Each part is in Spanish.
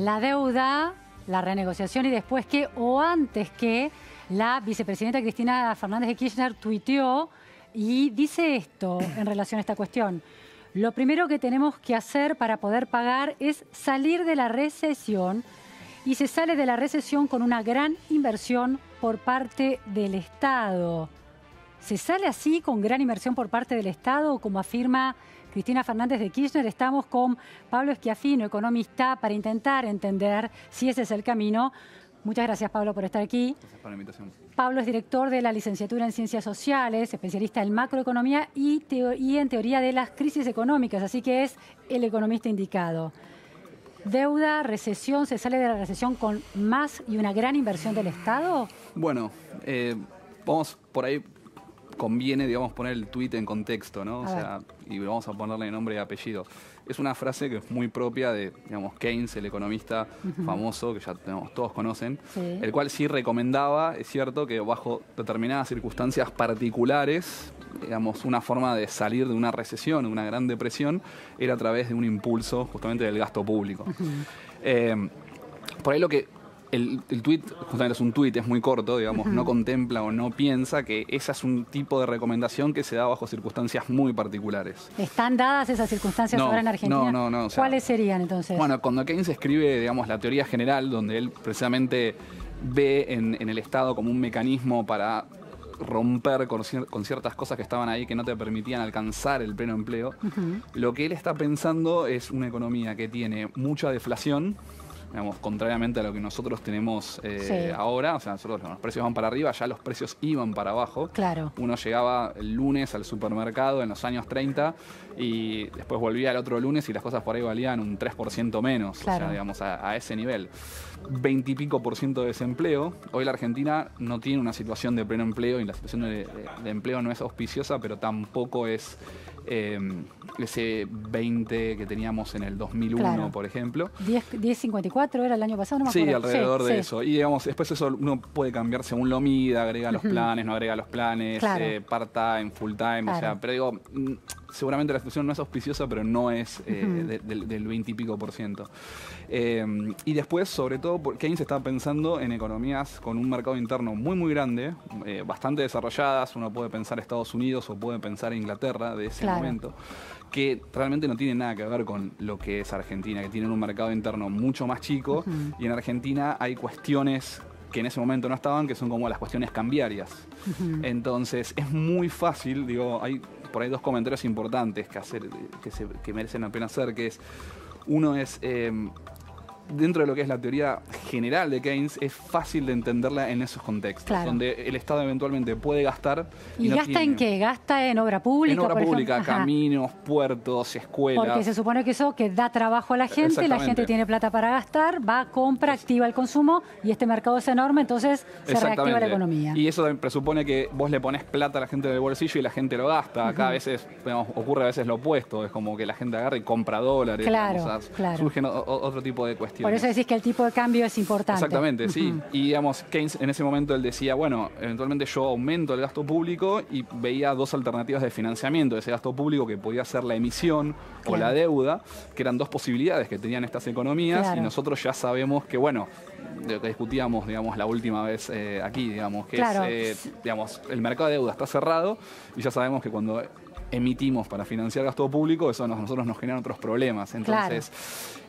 la deuda, la renegociación y después que, o antes que, la vicepresidenta Cristina Fernández de Kirchner tuiteó y dice esto en relación a esta cuestión. Lo primero que tenemos que hacer para poder pagar es salir de la recesión, y se sale de la recesión con una gran inversión por parte del Estado. ¿Se sale así con gran inversión por parte del Estado, como afirma Cristina Fernández de Kirchner? Estamos con Pablo Schiaffino, economista, para intentar entender si ese es el camino. Muchas gracias, Pablo, por estar aquí. Gracias por la invitación. Pablo es director de la licenciatura en Ciencias Sociales, especialista en macroeconomía y en teoría de las crisis económicas, así que es el economista indicado. ¿Deuda, recesión, se sale de la recesión con más y una gran inversión del Estado? Bueno, vamos por ahí, conviene, digamos, poner el tuit en contexto, ¿no? O sea, y vamos a ponerle nombre y apellido. Es una frase que es muy propia de, digamos, Keynes, el economista famoso, que ya todos conocen, el cual sí recomendaba, es cierto, que bajo determinadas circunstancias particulares, digamos, una forma de salir de una recesión, de una gran depresión, era a través de un impulso justamente del gasto público. Por ahí lo que el tuit, justamente es un tuit, es muy corto, digamos, no contempla o no piensa que esa es un tipo de recomendación que se da bajo circunstancias muy particulares. ¿Están dadas esas circunstancias ahora en Argentina? No. O sea, ¿cuáles serían entonces? Bueno, cuando Keynes escribe, digamos, la teoría general, donde él precisamente ve en el Estado como un mecanismo para romper con ciertas cosas que estaban ahí que no te permitían alcanzar el pleno empleo, lo que él está pensando es una economía que tiene mucha deflación, digamos, contrariamente a lo que nosotros tenemos ahora. O sea, nosotros los precios van para arriba, ya los precios iban para abajo. Claro. Uno llegaba el lunes al supermercado en los años 30 y después volvía el otro lunes y las cosas por ahí valían un 3% menos. Claro. O sea, digamos, a ese nivel. 20 y pico % de desempleo. Hoy la Argentina no tiene una situación de pleno empleo y la situación de empleo no es auspiciosa, pero tampoco es ese 20 que teníamos en el 2001, por ejemplo. 10.54 era el año pasado, no me acuerdo. Sí, alrededor de eso. Y digamos, después eso uno puede cambiar según lo mida, agrega los planes, no agrega los planes, part-time, full-time, o sea, pero digo, seguramente la situación no es auspiciosa, pero no es del 20 y pico %. Y después, sobre todo, Keynes está pensando en economías con un mercado interno muy, muy grande, bastante desarrolladas. Uno puede pensar Estados Unidos o puede pensar Inglaterra de ese momento, que realmente no tiene nada que ver con lo que es Argentina, que tienen un mercado interno mucho más chico, y en Argentina hay cuestiones que en ese momento no estaban, que son como las cuestiones cambiarias. Entonces, es muy fácil, digo, hay por ahí dos comentarios importantes que merecen la pena hacer, que es, uno es, dentro de lo que es la teoría general de Keynes, es fácil de entenderla en esos contextos, donde el Estado eventualmente puede gastar. ¿Y no gasta en qué? ¿Gasta en obra pública? En obra pública, caminos, puertos, escuelas. Porque se supone que eso que da trabajo a la gente tiene plata para gastar, va, compra, activa el consumo, y este mercado es enorme, entonces se reactiva la economía. Y eso presupone que vos le pones plata a la gente del bolsillo y la gente lo gasta. Acá a veces, digamos, ocurre a veces lo opuesto, es como que la gente agarra y compra dólares. Surgen otro tipo de cuestiones. Por eso decís que el tipo de cambio es importante. Exactamente, sí. Y digamos, Keynes en ese momento él decía, bueno, eventualmente yo aumento el gasto público, y veía dos alternativas de financiamiento de ese gasto público, que podía ser la emisión o la deuda, que eran dos posibilidades que tenían estas economías, y nosotros ya sabemos que, bueno, de lo que discutíamos, digamos, la última vez aquí, digamos, que es, digamos, el mercado de deuda está cerrado, y ya sabemos que cuando emitimos para financiar gasto público, eso a nosotros nos genera otros problemas. Entonces,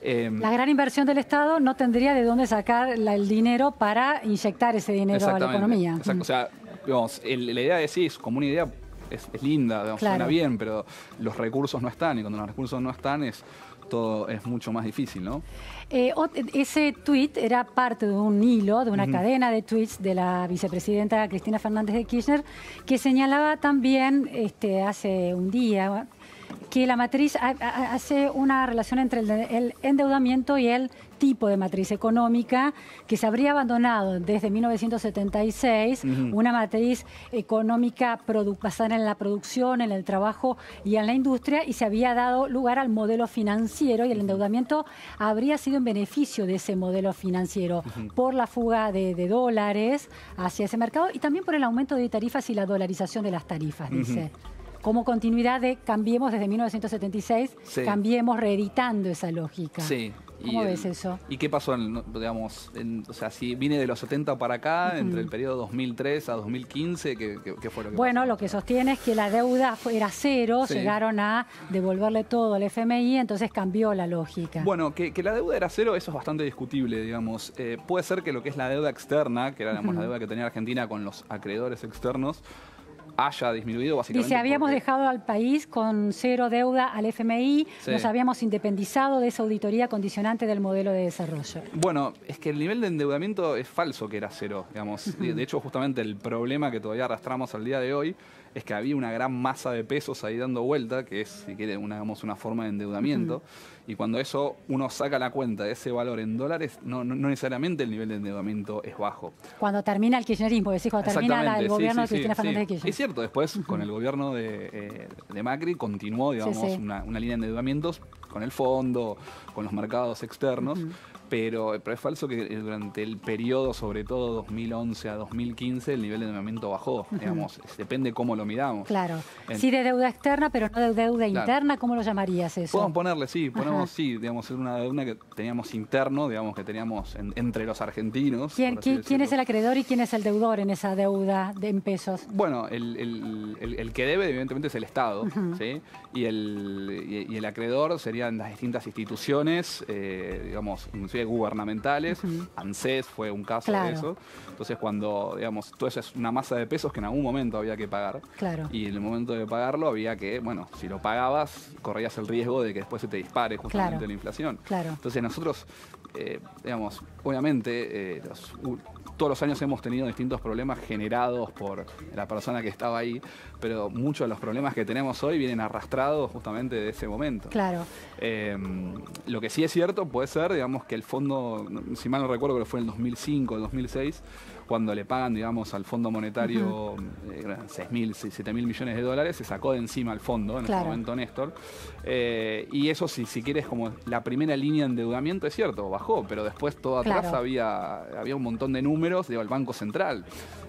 la gran inversión del Estado no tendría de dónde sacar el dinero para inyectar ese dinero a la economía. Exacto. O sea, digamos, la idea de sí es como una idea, es linda, digamos, suena bien, pero los recursos no están, y cuando los recursos no están todo es mucho más difícil, ¿no? Ese tuit era parte de un hilo, de una cadena de tuits de la vicepresidenta Cristina Fernández de Kirchner, que señalaba también hace un día que la matriz hace una relación entre el endeudamiento y el tipo de matriz económica, que se habría abandonado desde 1976, una matriz económica basada en la producción, en el trabajo y en la industria, y se había dado lugar al modelo financiero, y el endeudamiento habría sido en beneficio de ese modelo financiero por la fuga de dólares hacia ese mercado, y también por el aumento de tarifas y la dolarización de las tarifas, dice. Como continuidad de cambiemos desde 1976, cambiemos reeditando esa lógica. Sí, ¿Cómo ves eso? ¿Y qué pasó, digamos, o sea, si viene de los 70 para acá, entre el periodo 2003 a 2015, ¿qué fue lo que Bueno, pasó? lo que sostiene es que la deuda era cero, llegaron a devolverle todo al FMI, entonces cambió la lógica. Bueno, que la deuda era cero, eso es bastante discutible, digamos. Puede ser que lo que es la deuda externa, que era digamos, la deuda que tenía Argentina con los acreedores externos, haya disminuido básicamente. Dice, habíamos dejado al país con cero deuda al FMI, nos habíamos independizado de esa auditoría condicionante del modelo de desarrollo. Bueno, es que el nivel de endeudamiento es falso que era cero, digamos. De hecho, justamente el problema que todavía arrastramos al día de hoy es que había una gran masa de pesos ahí dando vuelta, que es, si quiere, una forma de endeudamiento. Y cuando eso uno saca la cuenta de ese valor en dólares, no necesariamente el nivel de endeudamiento es bajo. Cuando termina el kirchnerismo, decís, cuando termina el gobierno de Cristina Fernández de Kirchner. Es cierto, después con el gobierno de Macri continuó, digamos, una línea de endeudamientos con el fondo, con los mercados externos. Pero es falso que durante el periodo, sobre todo 2011 a 2015, el nivel de endeudamiento bajó. Digamos, depende cómo lo miramos. Claro. Sí de deuda externa, pero no de deuda interna. ¿Cómo lo llamarías eso? Podemos ponerle, digamos, una deuda que teníamos interno, digamos, que teníamos entre los argentinos. ¿Quién es el acreedor y quién es el deudor en esa deuda en pesos? Bueno, el que debe, evidentemente, es el Estado, ¿sí? Y el acreedor serían las distintas instituciones, digamos, inclusive gubernamentales. ANSES fue un caso de eso. Entonces, cuando, digamos, todo eso es una masa de pesos que en algún momento había que pagar. Y en el momento de pagarlo había que, bueno, si lo pagabas, corrías el riesgo de que después se te dispare justamente la inflación. Entonces, nosotros, digamos, obviamente, todos los años hemos tenido distintos problemas generados por la persona que estaba ahí, pero muchos de los problemas que tenemos hoy vienen arrastrados justamente de ese momento. Lo que sí es cierto puede ser, digamos, que el fondo, si mal no recuerdo, que fue en el 2005 o 2006, cuando le pagan, digamos, al Fondo Monetario 6.000, 7.000 millones de dólares, se sacó de encima al fondo, en ese momento Néstor. Y eso, si quieres, como la primera línea de endeudamiento, es cierto, bajó, pero después todo atrás había un montón de números, digo, el Banco Central.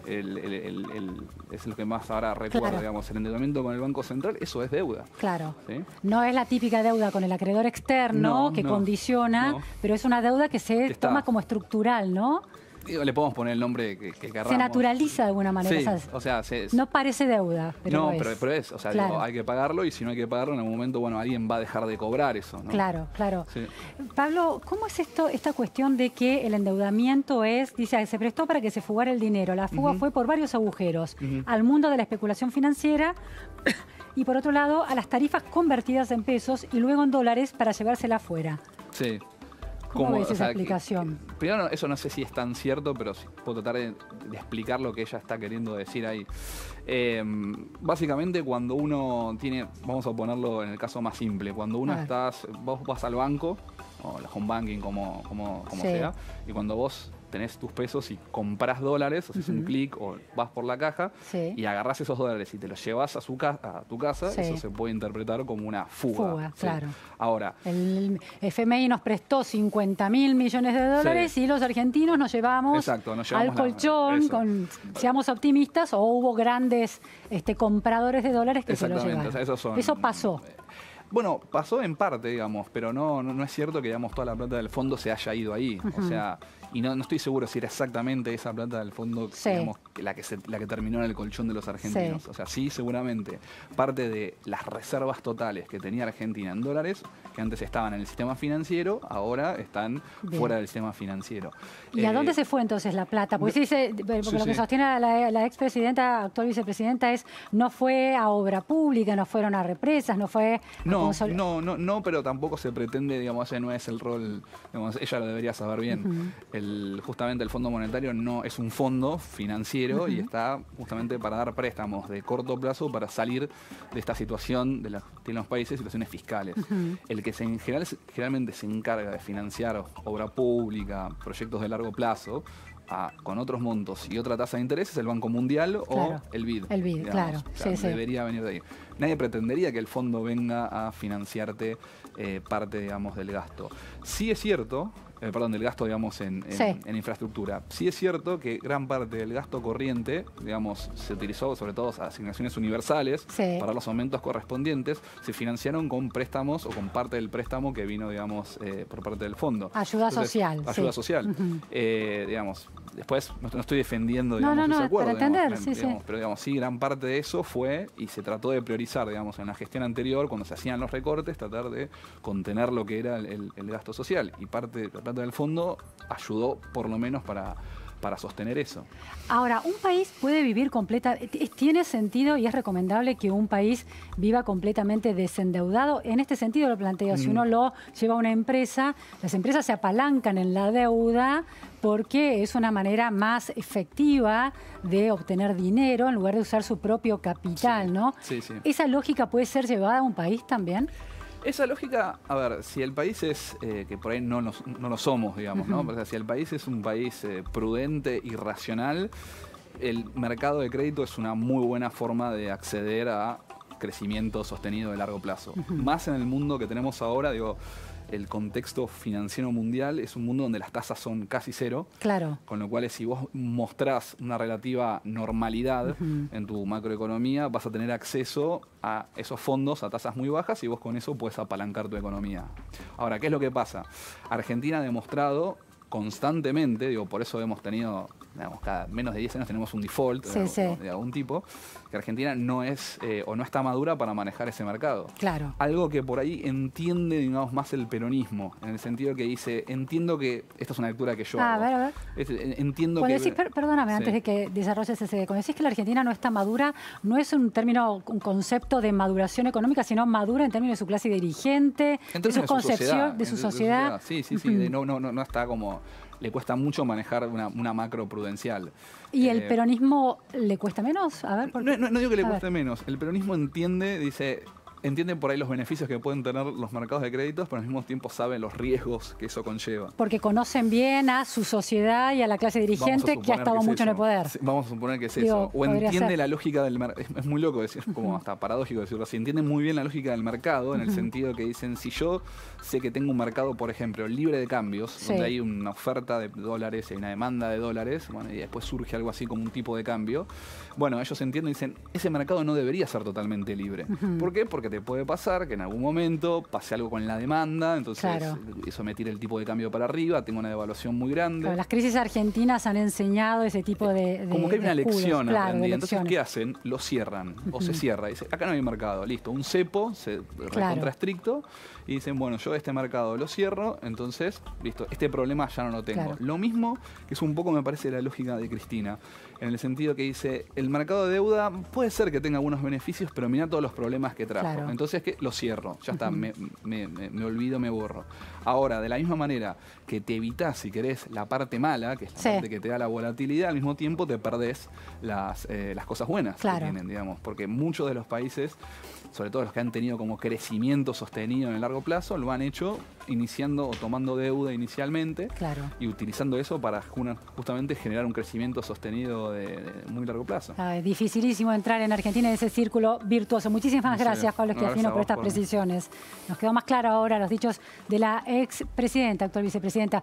Es lo que más ahora recuerdo, digamos, el endeudamiento con el Banco Central, eso es deuda. ¿Sí? No es la típica deuda con el acreedor externo que condiciona, pero es una deuda que se toma como estructural, ¿no? Le podemos poner el nombre que queramos. Se naturaliza de alguna manera. O sea, no parece deuda, pero pero es. O sea, digo, hay que pagarlo y si no hay que pagarlo, en algún momento, bueno, alguien va a dejar de cobrar eso, ¿no? Claro. Pablo, ¿cómo es esta cuestión de que el endeudamiento dice, se prestó para que se fugara el dinero? La fuga fue por varios agujeros. Al mundo de la especulación financiera y, por otro lado, a las tarifas convertidas en pesos y luego en dólares para llevársela afuera. Sí. ¿Cómo ves esa explicación? Primero, eso no sé si es tan cierto, pero sí puedo tratar de explicar lo que ella está queriendo decir ahí. Básicamente, cuando uno tiene, vamos a ponerlo en el caso más simple, cuando uno vos vas al banco, o el home banking, como sea, y cuando vos tenés tus pesos y comprás dólares, haces un clic o vas por la caja y agarrás esos dólares y te los llevas a tu casa, eso se puede interpretar como una fuga. Ahora, el FMI nos prestó 50.000 millones de dólares y los argentinos nos llevamos al colchón, seamos optimistas, o hubo grandes compradores de dólares que se los llevaron. Eso pasó. Bueno, pasó en parte, digamos, pero no es cierto que, digamos, toda la plata del fondo se haya ido ahí. O sea, y no estoy seguro si era exactamente esa plata del fondo, digamos, la que terminó en el colchón de los argentinos. O sea, sí, seguramente parte de las reservas totales que tenía Argentina en dólares, que antes estaban en el sistema financiero, ahora están fuera del sistema financiero. ¿Y a dónde se fue entonces la plata? Porque lo que sostiene la expresidenta, actual vicepresidenta, no fue a obra pública, no fueron a represas, no fue... No, pero tampoco se pretende, digamos, ese no es el rol, digamos, ella lo debería saber bien. Justamente el Fondo Monetario no es un fondo financiero y está justamente para dar préstamos de corto plazo para salir de esta situación de los países, situaciones fiscales. El que generalmente se encarga de financiar obra pública, proyectos de largo plazo, con otros montos y otra tasa de interés es el Banco Mundial o el BID. El BID, digamos. Debería venir de ahí. nadie pretendería que el fondo venga a financiarte parte, digamos, del gasto. Sí es cierto, del gasto, digamos, en infraestructura. Sí es cierto que gran parte del gasto corriente, digamos, se utilizó sobre todo asignaciones universales para los aumentos correspondientes, se financiaron con préstamos o con parte del préstamo que vino, digamos, por parte del fondo. Ayuda social. Ayuda social. Digamos, después no estoy defendiendo, digamos, ese acuerdo. Para entender, pero, digamos, sí, gran parte de eso fue y se trató de priorizar, digamos, en la gestión anterior, cuando se hacían los recortes, tratar de contener lo que era el gasto social. Y parte de la plata del fondo ayudó, por lo menos, para sostener eso. Ahora, ¿un país puede vivir tiene sentido y es recomendable que un país viva completamente desendeudado? En este sentido lo planteo, si uno lo lleva a una empresa, las empresas se apalancan en la deuda porque es una manera más efectiva de obtener dinero en lugar de usar su propio capital, ¿no? Sí, sí. ¿Esa lógica puede ser llevada a un país también? Esa lógica, a ver, si el país es, que por ahí no lo somos, digamos, ¿no? O sea, si el país es un país prudente y racional, el mercado de crédito es una muy buena forma de acceder a crecimiento sostenido de largo plazo. Más en el mundo que tenemos ahora, digo, el contexto financiero mundial es un mundo donde las tasas son casi cero. Claro. Con lo cual, si vos mostrás una relativa normalidad en tu macroeconomía, vas a tener acceso a esos fondos a tasas muy bajas y vos con eso puedes apalancar tu economía. Ahora, ¿qué es lo que pasa? Argentina ha demostrado constantemente, digo, por eso hemos tenido, digamos, cada menos de 10 años tenemos un default de algún tipo, que Argentina no es o no está madura para manejar ese mercado. Claro. Algo que por ahí entiende, digamos, más el peronismo, en el sentido que dice, entiendo que, esta es una lectura que yo hago. A ver. Entiendo cuando que... Decís, perdóname, antes de que desarrolles ese... Cuando decís que la Argentina no está madura, no es un concepto de maduración económica, sino madura en términos de su clase dirigente, de su concepción, de su sociedad. Sí. No está como... Le cuesta mucho manejar una macro prudencial. ¿Y el peronismo le cuesta menos? A ver, no digo que le cueste menos. El peronismo entiende por ahí los beneficios que pueden tener los mercados de créditos, pero al mismo tiempo sabe los riesgos que eso conlleva. Porque conocen bien a su sociedad y a la clase dirigente que ha estado mucho en el poder. Vamos a suponer que es eso. O entiende la lógica del mercado. Es muy loco decir, como hasta paradójico decirlo así. Entienden muy bien la lógica del mercado, en el sentido que dicen, si yo sé que tengo un mercado, por ejemplo, libre de cambios, donde hay una oferta de dólares y una demanda de dólares, bueno, y después surge algo así como un tipo de cambio, bueno, ellos entienden y dicen, ese mercado no debería ser totalmente libre. ¿Por qué? Porque te puede pasar que en algún momento pase algo con la demanda, entonces eso me tira el tipo de cambio para arriba, tengo una devaluación muy grande. Claro, las crisis argentinas han enseñado ese tipo de como que hay una lección aprendida. Entonces, lecciones. ¿qué hacen? Lo cierran o se cierra. Dice, acá no hay mercado, listo. Un cepo, se recontra estricto, y dicen, bueno, yo este mercado lo cierro, entonces, listo, este problema ya no lo tengo. Claro. Lo mismo, que es un poco, me parece, la lógica de Cristina, en el sentido que dice, el mercado de deuda puede ser que tenga algunos beneficios, pero mira todos los problemas que trajo. Claro. Entonces, ¿qué? Lo cierro, ya está, me olvido, me borro. Ahora, de la misma manera que te evitás, si querés, la parte mala, que es la parte que te da la volatilidad, al mismo tiempo te perdés las cosas buenas que tienen, digamos, porque muchos de los países, sobre todo los que han tenido como crecimiento sostenido en el largo plazo, lo han hecho iniciando o tomando deuda inicialmente y utilizando eso para justamente generar un crecimiento sostenido de muy largo plazo. Es dificilísimo entrar en Argentina en ese círculo virtuoso. Muchísimas gracias, Pablo Schiaffino, por estas precisiones. Nos quedó más claro ahora los dichos de la expresidenta, actual vicepresidenta.